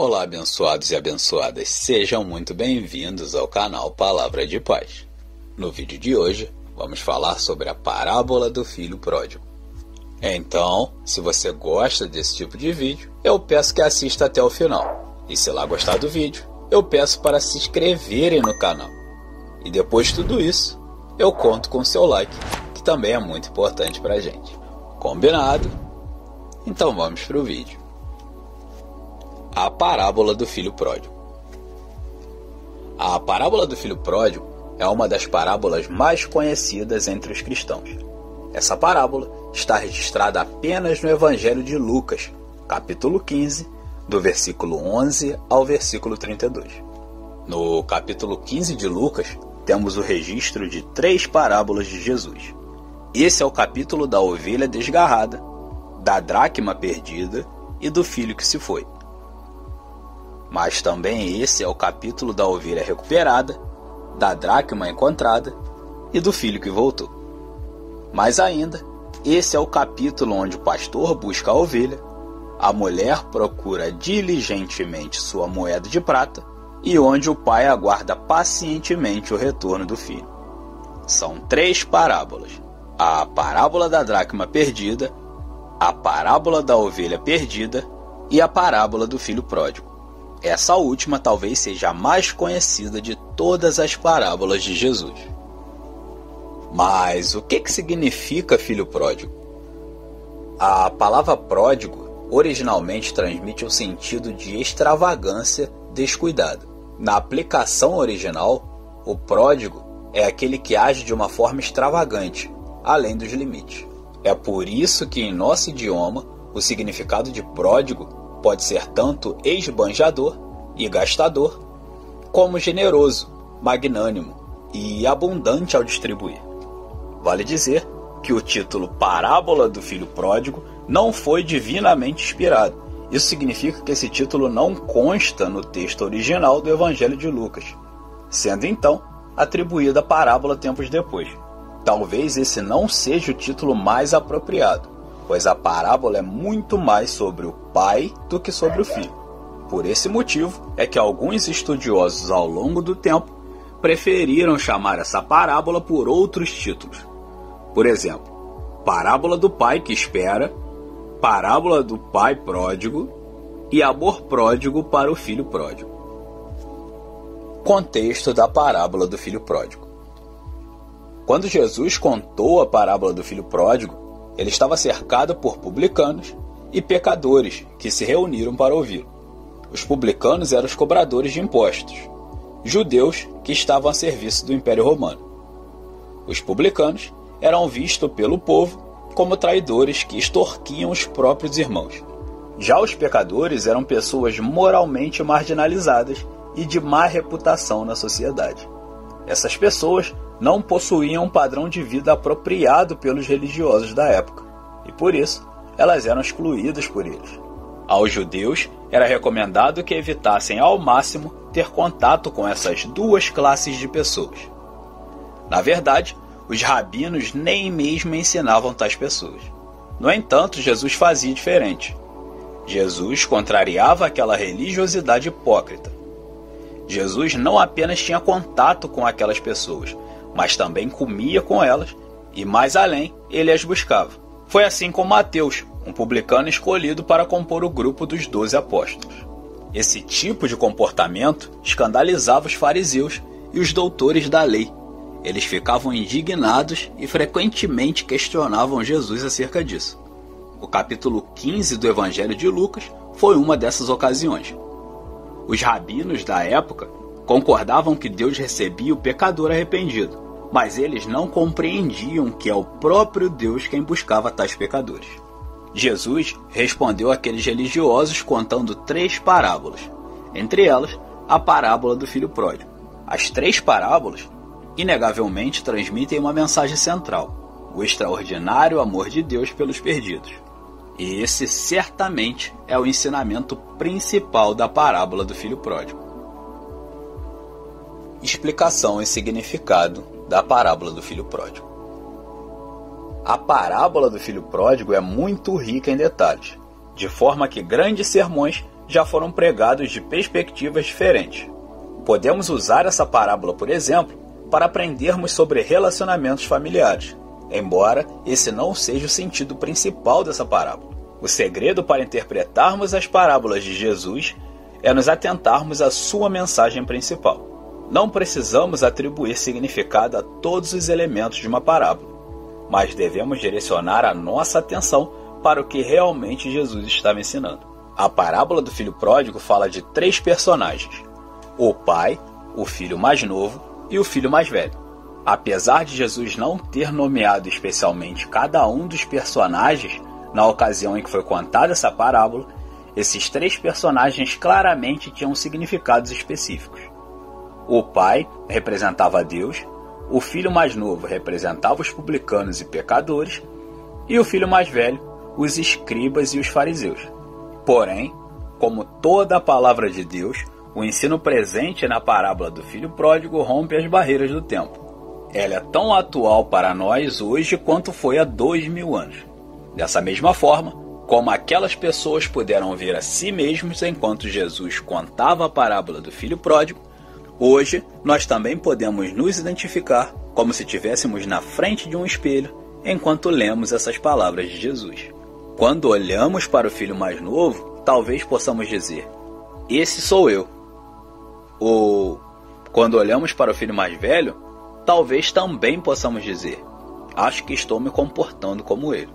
Olá, abençoados e abençoadas, sejam muito bem-vindos ao canal Palavra de Paz. No vídeo de hoje, vamos falar sobre a parábola do filho pródigo. Então, se você gosta desse tipo de vídeo, eu peço que assista até o final. E se lá gostar do vídeo, eu peço para se inscreverem no canal. E depois de tudo isso, eu conto com seu like, que também é muito importante para a gente. Combinado? Então vamos para o vídeo. A parábola do filho pródigo. A parábola do filho pródigo é uma das parábolas mais conhecidas entre os cristãos. Essa parábola está registrada apenas no Evangelho de Lucas, capítulo 15, do versículo 11 ao versículo 32. No capítulo 15 de Lucas, temos o registro de 3 parábolas de Jesus. Esse é o capítulo da ovelha desgarrada, da dracma perdida e do filho que se foi. Mas também esse é o capítulo da ovelha recuperada, da dracma encontrada e do filho que voltou. Mas ainda, esse é o capítulo onde o pastor busca a ovelha, a mulher procura diligentemente sua moeda de prata e onde o pai aguarda pacientemente o retorno do filho. São 3 parábolas: a parábola da dracma perdida, a parábola da ovelha perdida e a parábola do filho pródigo. Essa última talvez seja a mais conhecida de todas as parábolas de Jesus. Mas o que significa filho pródigo? A palavra pródigo originalmente transmite um sentido de extravagância descuidada. Na aplicação original, o pródigo é aquele que age de uma forma extravagante, além dos limites. É por isso que em nosso idioma, o significado de pródigo pode ser tanto esbanjador e gastador, como generoso, magnânimo e abundante ao distribuir. Vale dizer que o título Parábola do Filho Pródigo não foi divinamente inspirado. Isso significa que esse título não consta no texto original do Evangelho de Lucas, sendo então atribuída à parábola tempos depois. Talvez esse não seja o título mais apropriado, pois a parábola é muito mais sobre o pai do que sobre o filho. Por esse motivo é que alguns estudiosos ao longo do tempo preferiram chamar essa parábola por outros títulos. Por exemplo, parábola do pai que espera, parábola do pai pródigo e amor pródigo para o filho pródigo. Contexto da parábola do filho pródigo. Quando Jesus contou a parábola do filho pródigo, ele estava cercado por publicanos e pecadores que se reuniram para ouvi-lo. Os publicanos eram os cobradores de impostos, judeus que estavam a serviço do Império Romano. Os publicanos eram vistos pelo povo como traidores que extorquiam os próprios irmãos. Já os pecadores eram pessoas moralmente marginalizadas e de má reputação na sociedade. Essas pessoas não possuíam um padrão de vida apropriado pelos religiosos da época, e por isso elas eram excluídas por eles. Aos judeus era recomendado que evitassem ao máximo ter contato com essas 2 classes de pessoas. Na verdade, os rabinos nem mesmo ensinavam tais pessoas. No entanto, Jesus fazia diferente. Jesus contrariava aquela religiosidade hipócrita. Jesus não apenas tinha contato com aquelas pessoas, mas também comia com elas e, mais além, ele as buscava. Foi assim com Mateus, um publicano escolhido para compor o grupo dos 12 apóstolos. Esse tipo de comportamento escandalizava os fariseus e os doutores da lei. Eles ficavam indignados e frequentemente questionavam Jesus acerca disso. O capítulo 15 do Evangelho de Lucas foi uma dessas ocasiões. Os rabinos da época concordavam que Deus recebia o pecador arrependido, mas eles não compreendiam que é o próprio Deus quem buscava tais pecadores. Jesus respondeu àqueles religiosos contando 3 parábolas, entre elas a parábola do filho pródigo. As 3 parábolas, inegavelmente, transmitem uma mensagem central: o extraordinário amor de Deus pelos perdidos. E esse certamente é o ensinamento principal da parábola do filho pródigo. Explicação e significado da parábola do filho pródigo. A parábola do filho pródigo é muito rica em detalhes, de forma que grandes sermões já foram pregados de perspectivas diferentes. Podemos usar essa parábola, por exemplo, para aprendermos sobre relacionamentos familiares, embora esse não seja o sentido principal dessa parábola. O segredo para interpretarmos as parábolas de Jesus é nos atentarmos à sua mensagem principal. Não precisamos atribuir significado a todos os elementos de uma parábola, mas devemos direcionar a nossa atenção para o que realmente Jesus estava ensinando. A parábola do filho pródigo fala de 3 personagens: o pai, o filho mais novo e o filho mais velho. Apesar de Jesus não ter nomeado especialmente cada um dos personagens na ocasião em que foi contada essa parábola, esses 3 personagens claramente tinham significados específicos. O pai representava Deus, o filho mais novo representava os publicanos e pecadores, e o filho mais velho, os escribas e os fariseus. Porém, como toda a palavra de Deus, o ensino presente na parábola do filho pródigo rompe as barreiras do tempo. Ela é tão atual para nós hoje quanto foi há 2000 anos. Dessa mesma forma, como aquelas pessoas puderam ver a si mesmos enquanto Jesus contava a parábola do filho pródigo, hoje nós também podemos nos identificar como se estivéssemos na frente de um espelho enquanto lemos essas palavras de Jesus. Quando olhamos para o filho mais novo, talvez possamos dizer: esse sou eu. Ou, quando olhamos para o filho mais velho, talvez também possamos dizer: acho que estou me comportando como ele.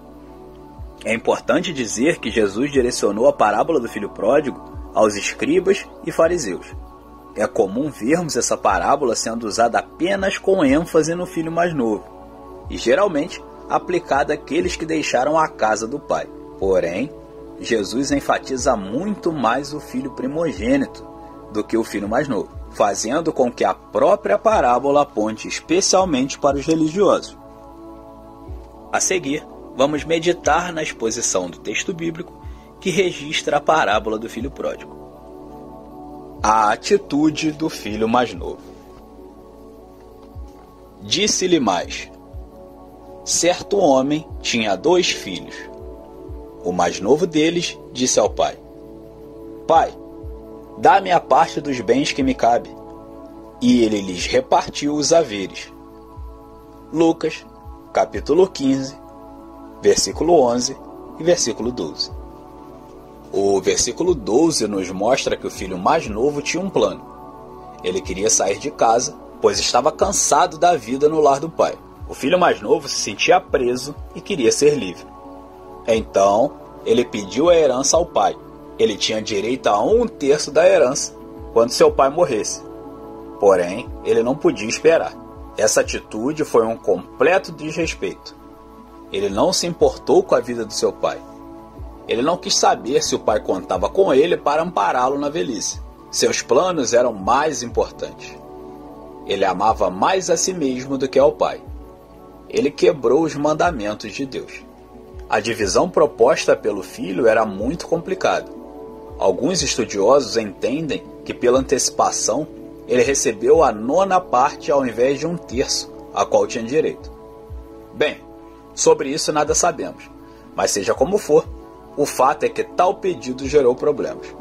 É importante dizer que Jesus direcionou a parábola do filho pródigo aos escribas e fariseus. É comum vermos essa parábola sendo usada apenas com ênfase no filho mais novo, e geralmente aplicada àqueles que deixaram a casa do pai. Porém, Jesus enfatiza muito mais o filho primogênito do que o filho mais novo, fazendo com que a própria parábola aponte especialmente para os religiosos. A seguir, vamos meditar na exposição do texto bíblico que registra a parábola do filho pródigo. A atitude do filho mais novo. Disse-lhe mais: certo homem tinha 2 filhos. O mais novo deles disse ao pai: Pai, dá-me a parte dos bens que me cabe. E ele lhes repartiu os haveres. Lucas, capítulo 15, versículo 11 e versículo 12. O versículo 12 nos mostra que o filho mais novo tinha um plano. Ele queria sair de casa, pois estava cansado da vida no lar do pai. O filho mais novo se sentia preso e queria ser livre. Então, ele pediu a herança ao pai. Ele tinha direito a 1/3 da herança quando seu pai morresse. Porém, ele não podia esperar. Essa atitude foi um completo desrespeito. Ele não se importou com a vida do seu pai. Ele não quis saber se o pai contava com ele para ampará-lo na velhice. Seus planos eram mais importantes. Ele amava mais a si mesmo do que ao pai. Ele quebrou os mandamentos de Deus. A divisão proposta pelo filho era muito complicada. Alguns estudiosos entendem que, pela antecipação, ele recebeu a 9ª parte ao invés de 1/3, a qual tinha direito. Bem, sobre isso nada sabemos, mas seja como for, o fato é que tal pedido gerou problemas.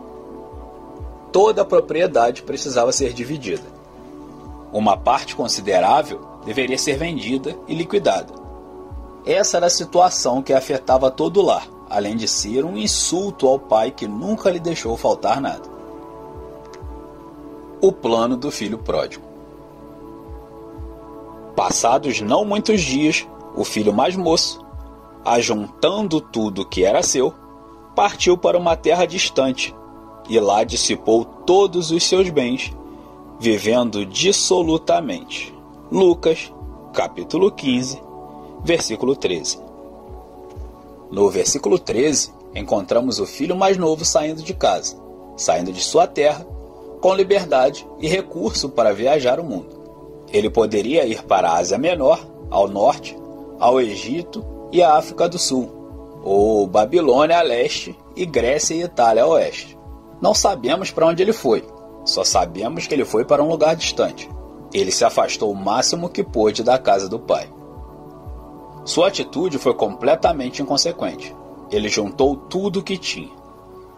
Toda a propriedade precisava ser dividida. Uma parte considerável deveria ser vendida e liquidada. Essa era a situação que afetava todo o lar, além de ser um insulto ao pai que nunca lhe deixou faltar nada. O plano do filho pródigo. Passados não muitos dias, o filho mais moço, ajuntando tudo que era seu, partiu para uma terra distante e lá dissipou todos os seus bens, vivendo dissolutamente. Lucas, capítulo 15, versículo 13. No versículo 13, encontramos o filho mais novo saindo de casa, saindo de sua terra, com liberdade e recurso para viajar o mundo. Ele poderia ir para a Ásia Menor, ao norte, ao Egito e à África do Sul, ou Babilônia a leste e Grécia e Itália a oeste. Não sabemos para onde ele foi, só sabemos que ele foi para um lugar distante. Ele se afastou o máximo que pôde da casa do pai. Sua atitude foi completamente inconsequente. Ele juntou tudo o que tinha.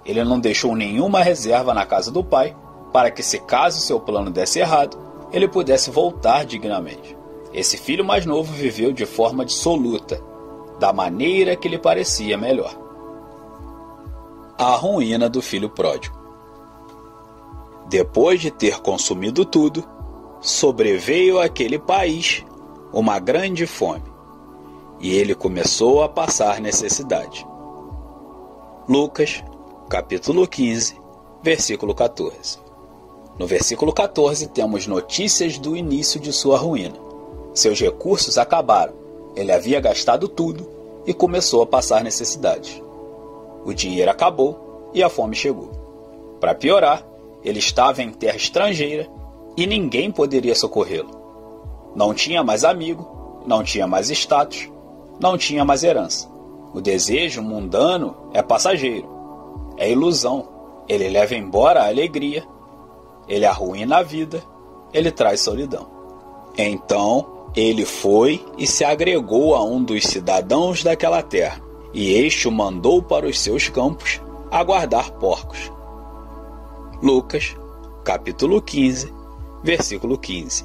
ele não deixou nenhuma reserva na casa do pai para que, se caso seu plano desse errado, ele pudesse voltar dignamente. Esse filho mais novo viveu de forma dissoluta, da maneira que lhe parecia melhor. A ruína do filho pródigo. Depois de ter consumido tudo, sobreveio àquele país uma grande fome, e ele começou a passar necessidade. Lucas, capítulo 15, versículo 14. No versículo 14 temos notícias do início de sua ruína. Seus recursos acabaram, ele havia gastado tudo e começou a passar necessidades. O dinheiro acabou e a fome chegou. Para piorar, ele estava em terra estrangeira e ninguém poderia socorrê-lo. Não tinha mais amigo, não tinha mais status, não tinha mais herança. O desejo mundano é passageiro, é ilusão. Ele leva embora a alegria, ele arruína a vida, ele traz solidão. Então, ele foi e se agregou a um dos cidadãos daquela terra, e este o mandou para os seus campos a guardar porcos. Lucas, capítulo 15, versículo 15.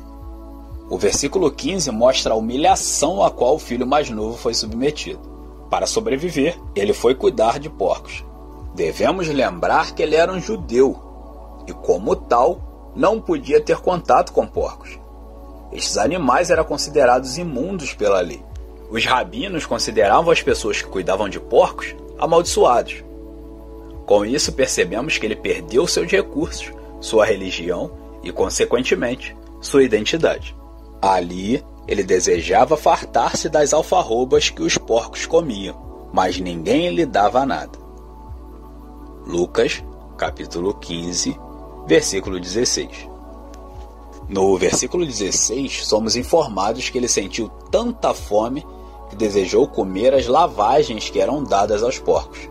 O versículo 15 mostra a humilhação a qual o filho mais novo foi submetido. Para sobreviver, ele foi cuidar de porcos. Devemos lembrar que ele era um judeu, e como tal, não podia ter contato com porcos. Estes animais eram considerados imundos pela lei. Os rabinos consideravam as pessoas que cuidavam de porcos amaldiçoados. Com isso, percebemos que ele perdeu seus recursos, sua religião e, consequentemente, sua identidade. Ali, ele desejava fartar-se das alfarrobas que os porcos comiam, mas ninguém lhe dava nada. Lucas, capítulo 15, versículo 16. No versículo 16, somos informados que ele sentiu tanta fome que desejou comer as lavagens que eram dadas aos porcos.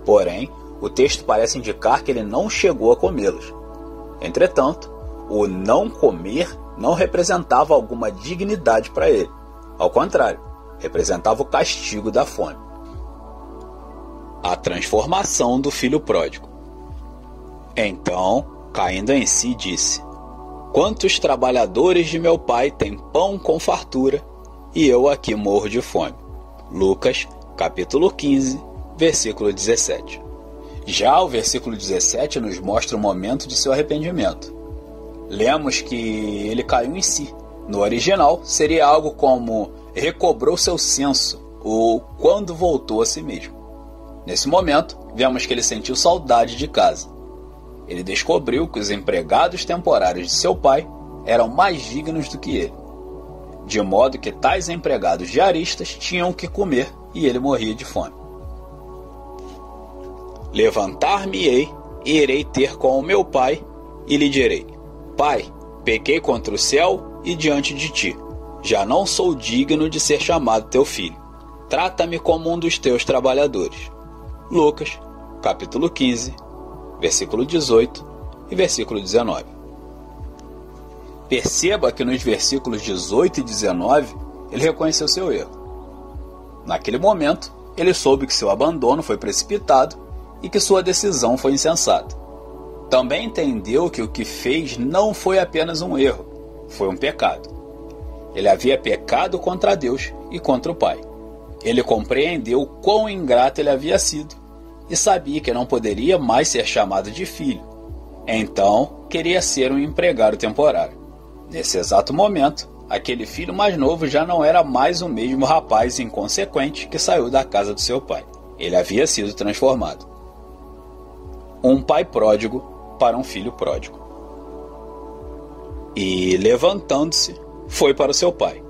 Porém, o texto parece indicar que ele não chegou a comê-los. Entretanto, o não comer não representava alguma dignidade para ele. Ao contrário, representava o castigo da fome. A transformação do filho pródigo. Então, caindo em si, disse: quantos trabalhadores de meu pai têm pão com fartura, e eu aqui morro de fome. Lucas, capítulo 15, versículo 17. Já o versículo 17 nos mostra o momento de seu arrependimento. Lemos que ele caiu em si. No original, seria algo como recobrou seu senso, ou quando voltou a si mesmo. Nesse momento, vemos que ele sentiu saudade de casa. Ele descobriu que os empregados temporários de seu pai eram mais dignos do que ele, de modo que tais empregados diaristas tinham que comer e ele morria de fome. Levantar-me-ei e irei ter com o meu pai e lhe direi: Pai, pequei contra o céu e diante de ti. Já não sou digno de ser chamado teu filho. Trata-me como um dos teus trabalhadores. Lucas, capítulo 15, versículo 18 e versículo 19. Perceba que nos versículos 18 e 19 ele reconheceu seu erro. Naquele momento, ele soube que seu abandono foi precipitado e que sua decisão foi insensata. Também entendeu que o que fez não foi apenas um erro, foi um pecado. Ele havia pecado contra Deus e contra o Pai. Ele compreendeu quão ingrato ele havia sido e sabia que não poderia mais ser chamado de filho. Então, queria ser um empregado temporário. Nesse exato momento, aquele filho mais novo já não era mais o mesmo rapaz inconsequente que saiu da casa do seu pai. Ele havia sido transformado. Um pai pródigo para um filho pródigo. E, levantando-se, foi para o seu pai.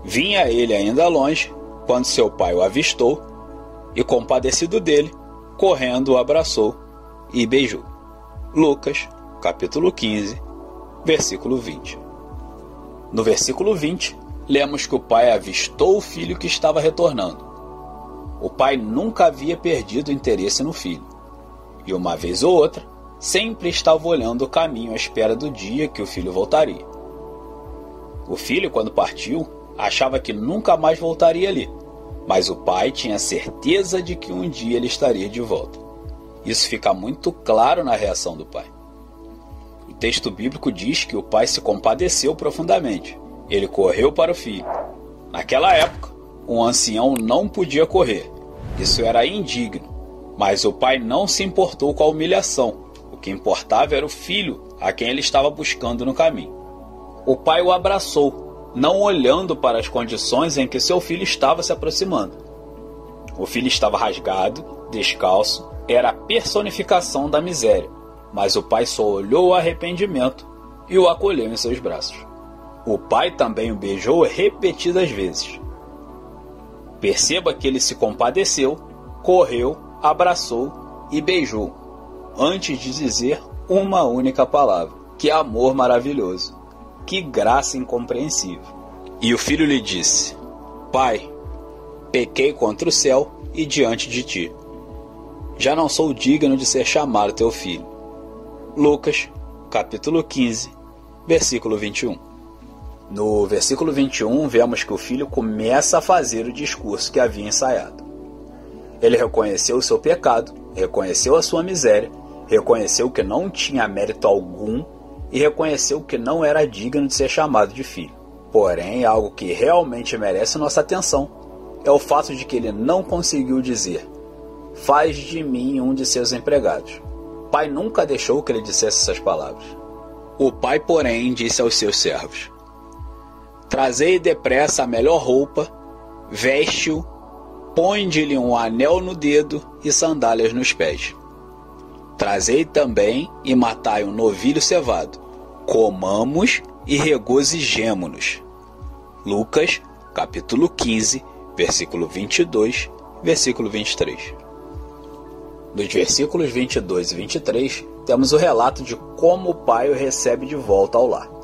Vinha ele ainda longe, quando seu pai o avistou, e, compadecido dele, correndo o abraçou e beijou. Lucas, capítulo 15, versículo 20. No versículo 20, lemos que o pai avistou o filho que estava retornando. O pai nunca havia perdido interesse no filho, e uma vez ou outra, sempre estava olhando o caminho à espera do dia que o filho voltaria. O filho, quando partiu, achava que nunca mais voltaria ali, mas o pai tinha certeza de que um dia ele estaria de volta. Isso fica muito claro na reação do pai. O texto bíblico diz que o pai se compadeceu profundamente. Ele correu para o filho. Naquela época, um ancião não podia correr. Isso era indigno. Mas o pai não se importou com a humilhação. O que importava era o filho a quem ele estava buscando no caminho. O pai o abraçou, não olhando para as condições em que seu filho estava se aproximando. O filho estava rasgado, descalço, era a personificação da miséria, mas o pai só olhou o arrependimento e o acolheu em seus braços. O pai também o beijou repetidas vezes. Perceba que ele se compadeceu, correu, abraçou e beijou, antes de dizer uma única palavra. Que amor maravilhoso! Que graça incompreensível! E o filho lhe disse: Pai, pequei contra o céu e diante de ti. Já não sou digno de ser chamado teu filho. Lucas, capítulo 15, versículo 21. No versículo 21, vemos que o filho começa a fazer o discurso que havia ensaiado. Ele reconheceu o seu pecado, reconheceu a sua miséria, reconheceu que não tinha mérito algum e reconheceu que não era digno de ser chamado de filho. Porém, algo que realmente merece nossa atenção é o fato de que ele não conseguiu dizer: faz de mim um de seus empregados. O pai nunca deixou que ele dissesse essas palavras. O pai, porém, disse aos seus servos: trazei depressa a melhor roupa, veste-o, ponde-lhe um anel no dedo e sandálias nos pés. Trazei também e matai um novilho cevado. Comamos e regozijemo-nos. Lucas, capítulo 15, versículo 22, versículo 23. Nos versículos 22 e 23, temos o relato de como o pai o recebe de volta ao lar.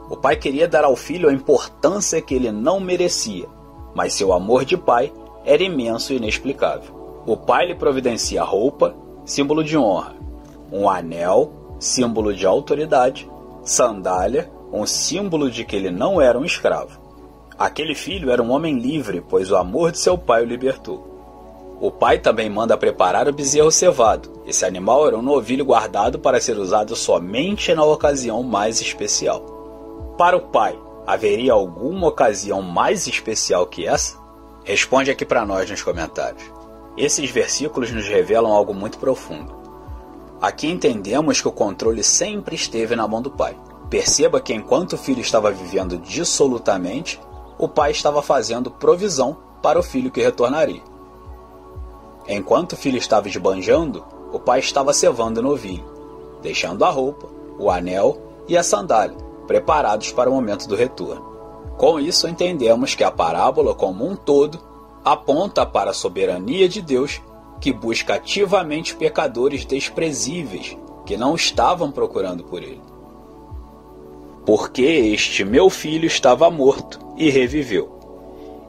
O pai queria dar ao filho a importância que ele não merecia, mas seu amor de pai era imenso e inexplicável. O pai lhe providencia roupa, símbolo de honra, um anel, símbolo de autoridade, sandália, um símbolo de que ele não era um escravo. Aquele filho era um homem livre, pois o amor de seu pai o libertou. O pai também manda preparar o bezerro cevado. Esse animal era um novilho guardado para ser usado somente na ocasião mais especial. Para o pai, haveria alguma ocasião mais especial que essa? Responde aqui para nós nos comentários. Esses versículos nos revelam algo muito profundo. Aqui entendemos que o controle sempre esteve na mão do pai. Perceba que enquanto o filho estava vivendo dissolutamente, o pai estava fazendo provisão para o filho que retornaria. Enquanto o filho estava esbanjando, o pai estava cevando o novilho, deixando a roupa, o anel e a sandália preparados para o momento do retorno. Com isso, entendemos que a parábola como um todo aponta para a soberania de Deus, que busca ativamente pecadores desprezíveis que não estavam procurando por ele. Porque este meu filho estava morto e reviveu,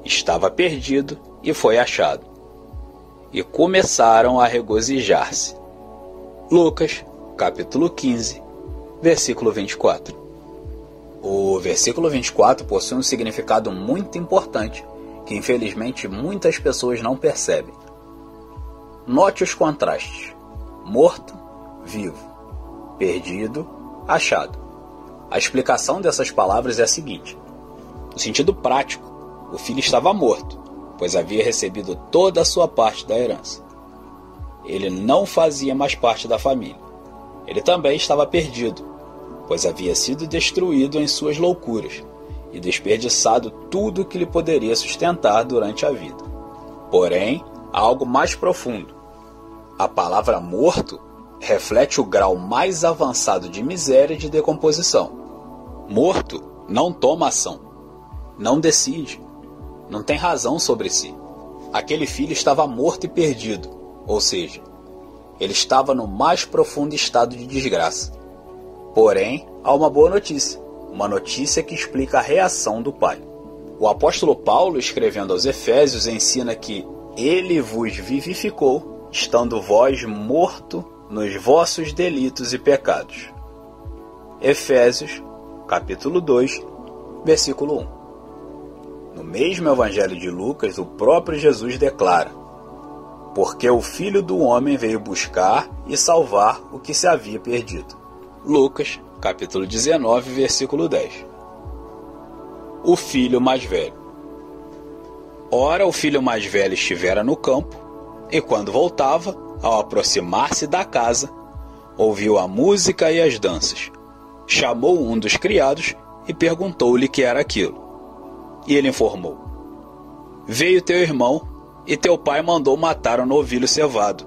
estava perdido e foi achado. E começaram a regozijar-se. Lucas, capítulo 15, versículo 24. O versículo 24 possui um significado muito importante, que infelizmente muitas pessoas não percebem. Note os contrastes: morto, vivo; perdido, achado. A explicação dessas palavras é a seguinte: no sentido prático, o filho estava morto, pois havia recebido toda a sua parte da herança. Ele não fazia mais parte da família. Ele também estava perdido, pois havia sido destruído em suas loucuras e desperdiçado tudo o que lhe poderia sustentar durante a vida. Porém, há algo mais profundo. A palavra morto reflete o grau mais avançado de miséria e de decomposição. Morto não toma ação, não decide, não tem razão sobre si. Aquele filho estava morto e perdido, ou seja, ele estava no mais profundo estado de desgraça. Porém, há uma boa notícia, uma notícia que explica a reação do pai. O apóstolo Paulo, escrevendo aos Efésios, ensina que ele vos vivificou, estando vós morto nos vossos delitos e pecados. Efésios, capítulo 2, versículo 1. No mesmo Evangelho de Lucas, o próprio Jesus declara: porque o Filho do Homem veio buscar e salvar o que se havia perdido. Lucas, capítulo 19, versículo 10. O filho mais velho. Ora, o filho mais velho estivera no campo, e quando voltava, ao aproximar-se da casa, ouviu a música e as danças. Chamou um dos criados e perguntou-lhe que era aquilo. E ele informou: Veio teu irmão, e teu pai mandou matar um novilho cevado,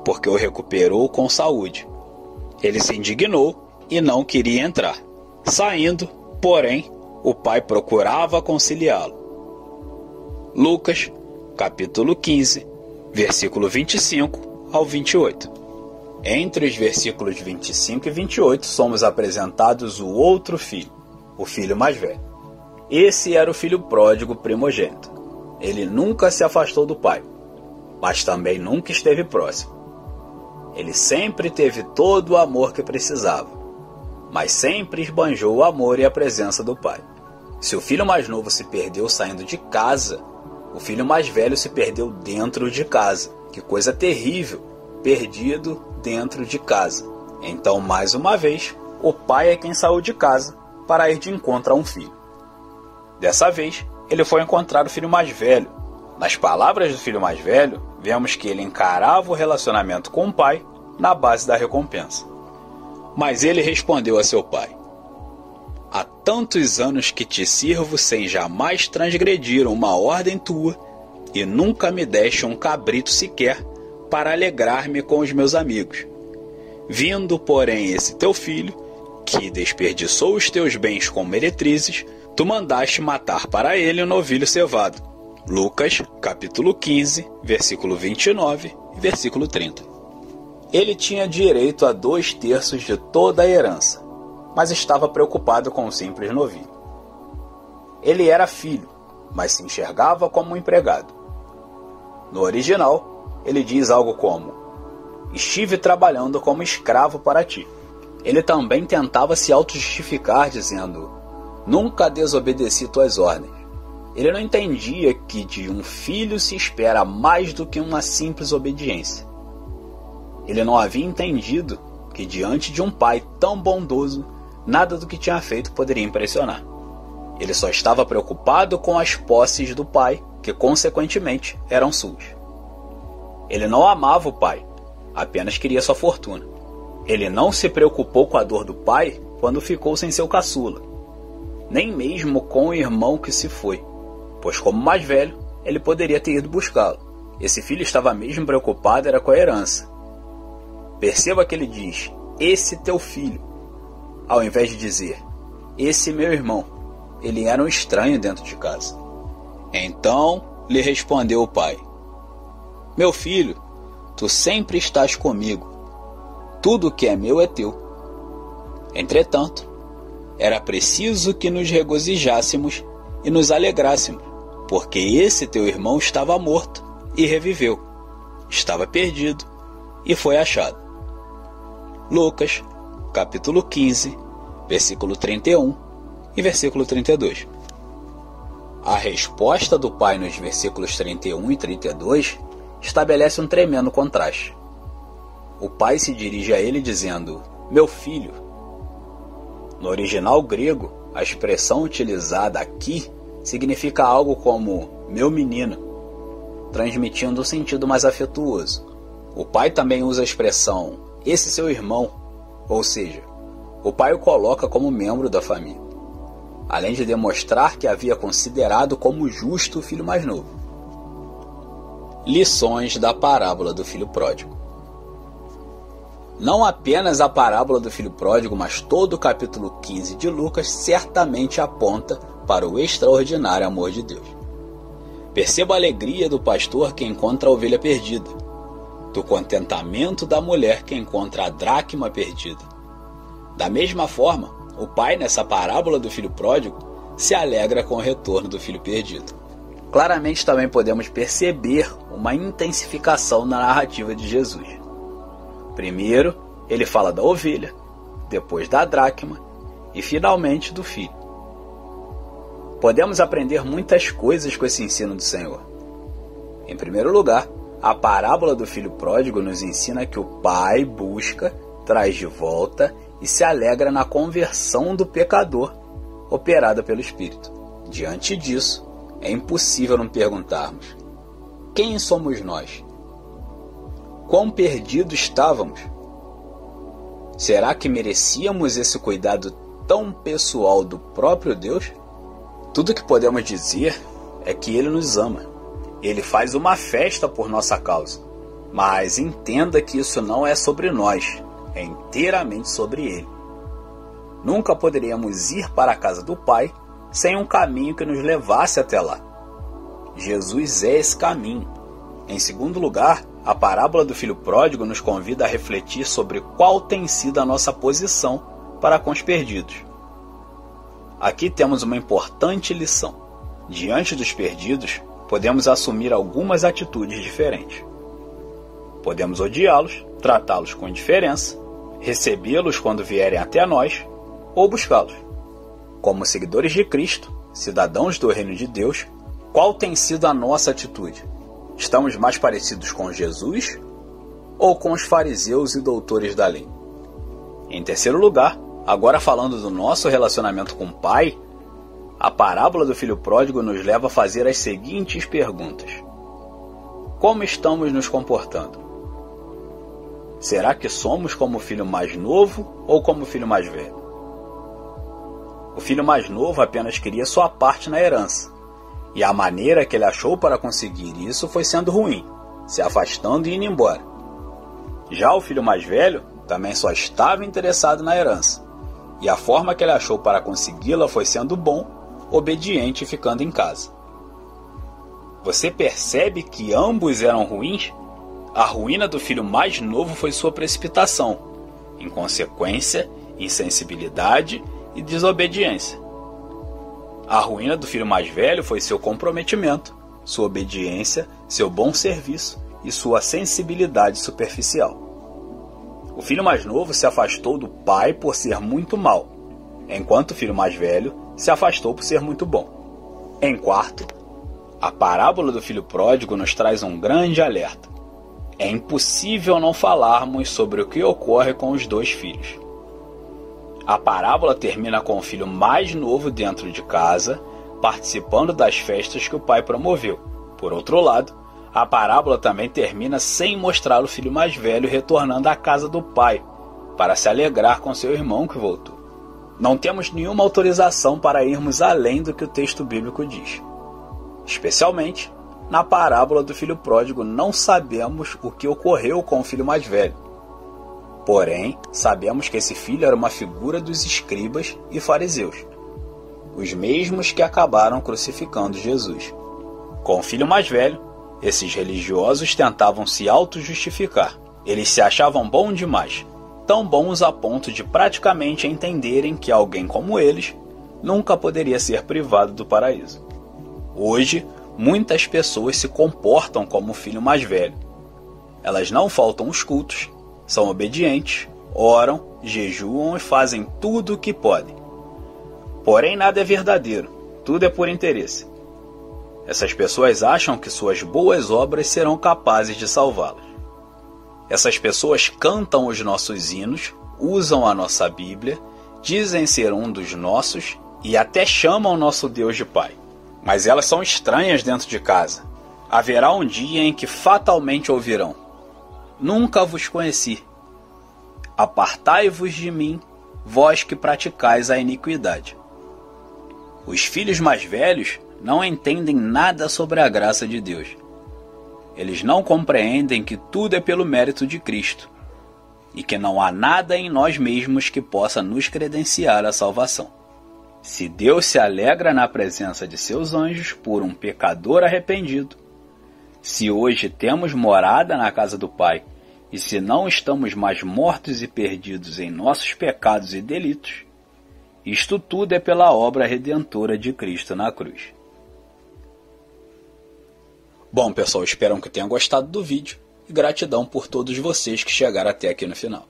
porque o recuperou com saúde. Ele se indignou e não queria entrar. Saindo, porém, o pai procurava conciliá-lo. Lucas, capítulo 15, versículo 25 ao 28. Entre os versículos 25 e 28 somos apresentados o outro filho, o filho mais velho. Esse era o filho pródigo primogênito. Ele nunca se afastou do pai, mas também nunca esteve próximo. Ele sempre teve todo o amor que precisava, mas sempre esbanjou o amor e a presença do pai. Se o filho mais novo se perdeu saindo de casa, o filho mais velho se perdeu dentro de casa. Que coisa terrível, perdido dentro de casa. Então, mais uma vez, o pai é quem saiu de casa para ir de encontro a um filho. Dessa vez, ele foi encontrar o filho mais velho. Nas palavras do filho mais velho, vemos que ele encarava o relacionamento com o pai na base da recompensa. Mas ele respondeu a seu pai: Há tantos anos que te sirvo sem jamais transgredir uma ordem tua, e nunca me deste um cabrito sequer para alegrar-me com os meus amigos. Vindo, porém, esse teu filho, que desperdiçou os teus bens com meretrizes, tu mandaste matar para ele um novilho cevado. Lucas, capítulo 15, versículo 29 e versículo 30. Ele tinha direito a 2/3 de toda a herança, mas estava preocupado com o simples novilho. Ele era filho, mas se enxergava como um empregado. No original, ele diz algo como: Estive trabalhando como escravo para ti. Ele também tentava se auto-justificar dizendo: Nunca desobedeci tuas ordens. Ele não entendia que de um filho se espera mais do que uma simples obediência. Ele não havia entendido que diante de um pai tão bondoso, nada do que tinha feito poderia impressionar. Ele só estava preocupado com as posses do pai, que consequentemente eram suas. Ele não amava o pai, apenas queria sua fortuna. Ele não se preocupou com a dor do pai quando ficou sem seu caçula, nem mesmo com o irmão que se foi, pois como mais velho, ele poderia ter ido buscá-lo. Esse filho estava mesmo preocupado era com a herança. Perceba que ele diz: esse teu filho, ao invés de dizer: esse meu irmão. Ele era um estranho dentro de casa. Então lhe respondeu o pai: Meu filho, tu sempre estás comigo. Tudo o que é meu é teu. Entretanto, era preciso que nos regozijássemos e nos alegrássemos, porque esse teu irmão estava morto e reviveu, estava perdido e foi achado. Lucas, capítulo 15, versículo 31 e versículo 32. A resposta do pai nos versículos 31 e 32 estabelece um tremendo contraste. O pai se dirige a ele dizendo: Meu filho. No original grego, a expressão utilizada aqui significa algo como meu menino, transmitindo um sentido mais afetuoso. O pai também usa a expressão esse seu irmão, ou seja, o pai o coloca como membro da família, além de demonstrar que havia considerado como justo o filho mais novo. Lições da parábola do filho pródigo. Não apenas a parábola do filho pródigo, mas todo o capítulo 15 de Lucas certamente aponta para o extraordinário amor de Deus. Perceba a alegria do pastor que encontra a ovelha perdida, do contentamento da mulher que encontra a dracma perdida. Da mesma forma, o pai, nessa parábola do filho pródigo, se alegra com o retorno do filho perdido. Claramente também podemos perceber uma intensificação na narrativa de Jesus. Primeiro, ele fala da ovelha, depois da dracma e finalmente do filho. Podemos aprender muitas coisas com esse ensino do Senhor. Em primeiro lugar, A parábola do filho pródigo nos ensina que o pai busca, traz de volta e se alegra na conversão do pecador, operada pelo Espírito. Diante disso, é impossível não perguntarmos: quem somos nós? Quão perdidos estávamos? Será que merecíamos esse cuidado tão pessoal do próprio Deus? Tudo que podemos dizer é que Ele nos ama. Ele faz uma festa por nossa causa. Mas entenda que isso não é sobre nós, é inteiramente sobre Ele. Nunca poderíamos ir para a casa do Pai sem um caminho que nos levasse até lá. Jesus é esse caminho. Em segundo lugar, a parábola do filho pródigo nos convida a refletir sobre qual tem sido a nossa posição para com os perdidos. Aqui temos uma importante lição. Diante dos perdidos, podemos assumir algumas atitudes diferentes. Podemos odiá-los, tratá-los com indiferença, recebê-los quando vierem até nós, ou buscá-los. Como seguidores de Cristo, cidadãos do reino de Deus, qual tem sido a nossa atitude? Estamos mais parecidos com Jesus ou com os fariseus e doutores da lei? Em terceiro lugar, agora falando do nosso relacionamento com o Pai, a parábola do filho pródigo nos leva a fazer as seguintes perguntas. Como estamos nos comportando? Será que somos como o filho mais novo ou como o filho mais velho? O filho mais novo apenas queria sua parte na herança, e a maneira que ele achou para conseguir isso foi sendo ruim, se afastando e indo embora. Já o filho mais velho também só estava interessado na herança, e a forma que ele achou para consegui-la foi sendo bom, obediente e ficando em casa. Você percebe que ambos eram ruins? A ruína do filho mais novo foi sua precipitação, inconsequência, insensibilidade e desobediência. A ruína do filho mais velho foi seu comprometimento, sua obediência, seu bom serviço e sua sensibilidade superficial. O filho mais novo se afastou do pai por ser muito mau, enquanto o filho mais velho se afastou por ser muito bom. Em quarto, a parábola do filho pródigo nos traz um grande alerta. É impossível não falarmos sobre o que ocorre com os dois filhos. A parábola termina com o filho mais novo dentro de casa, participando das festas que o pai promoveu. Por outro lado, a parábola também termina sem mostrar o filho mais velho retornando à casa do pai, para se alegrar com seu irmão que voltou. Não temos nenhuma autorização para irmos além do que o texto bíblico diz. Especialmente, na parábola do filho pródigo, não sabemos o que ocorreu com o filho mais velho. Porém, sabemos que esse filho era uma figura dos escribas e fariseus, os mesmos que acabaram crucificando Jesus. Com o filho mais velho, esses religiosos tentavam se auto-justificar. Eles se achavam bons demais, tão bons a ponto de praticamente entenderem que alguém como eles nunca poderia ser privado do paraíso. Hoje, muitas pessoas se comportam como o filho mais velho. Elas não faltam aos cultos, são obedientes, oram, jejuam e fazem tudo o que podem. Porém, nada é verdadeiro, tudo é por interesse. Essas pessoas acham que suas boas obras serão capazes de salvá-las. Essas pessoas cantam os nossos hinos, usam a nossa Bíblia, dizem ser um dos nossos e até chamam nosso Deus de Pai. Mas elas são estranhas dentro de casa. Haverá um dia em que fatalmente ouvirão: nunca vos conheci. Apartai-vos de mim, vós que praticais a iniquidade. Os filhos mais velhos não entendem nada sobre a graça de Deus. Eles não compreendem que tudo é pelo mérito de Cristo e que não há nada em nós mesmos que possa nos credenciar à salvação. Se Deus se alegra na presença de seus anjos por um pecador arrependido, se hoje temos morada na casa do Pai, e se não estamos mais mortos e perdidos em nossos pecados e delitos, isto tudo é pela obra redentora de Cristo na cruz. Bom, pessoal, espero que tenham gostado do vídeo e gratidão por todos vocês que chegaram até aqui no final.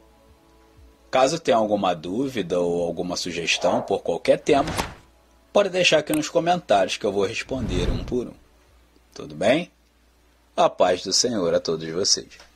Caso tenha alguma dúvida ou alguma sugestão por qualquer tema, pode deixar aqui nos comentários que eu vou responder um por um. Tudo bem? A paz do Senhor a todos vocês.